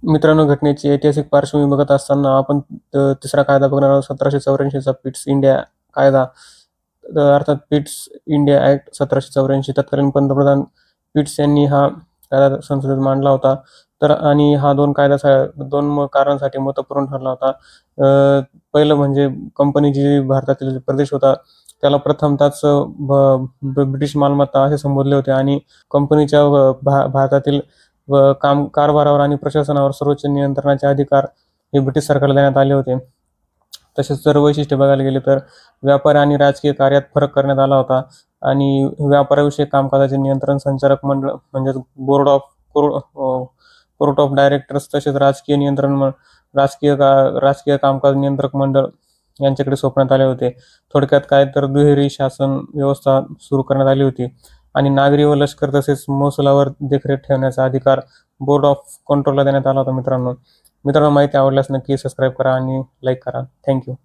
मित्रांनो, घटनेची ऐतिहासिक पार्श्वभूमी बघत असताना आपण तिसरा कायदा बघणार आहोत. 1784 चा पिट्स इंडिया कायदा, अर्थात पिट्स इंडिया ॲक्ट 1784. तत्कालीन पंतप्रधान पिट्स यांनी हा कायदा संसदेत मांडला होता. तर आणि हा दोन कारणांसाठी महत्त्वपूर्ण ठरला होता. पहिलं म्हणजे कंपनीची जी भारतातील प्रदेश होता त्याला प्रथमतःच ब्रिटिश मालमत्ता असे संबोधले होते आणि कंपनीच्या भारतातील कारभारावर आणि प्रशासनावर सर्वोच्च नियंत्रणाचे अधिकार हे ब्रिटिश सरकारला देण्यात आले होते. तसेच जर वैशिष्ट्य बघायला गेले तर व्यापार आणि राजकीय कार्यात फरक करण्यात आला होता आणि व्यापाराविषयक कामकाजाचे नियंत्रण संचालक मंडळ म्हणजेच कोर्ट ऑफ डायरेक्टर्स, तसेच राजकीय कामकाज नियंत्रक मंडळ यांच्याकडे सोपण्यात आले होते. थोडक्यात काय तर दुहेरी शासन व्यवस्था सुरू करण्यात आली होती आणि नागरी व लष्कर तसेच महसुलावर देखरेख ठेवण्याचा अधिकार बोर्ड ऑफ कंट्रोलला देण्यात आला होता. मित्रांनो, माहिती आवडल्यास नक्की सबस्क्राईब करा आणि लाईक करा. थँक्यू.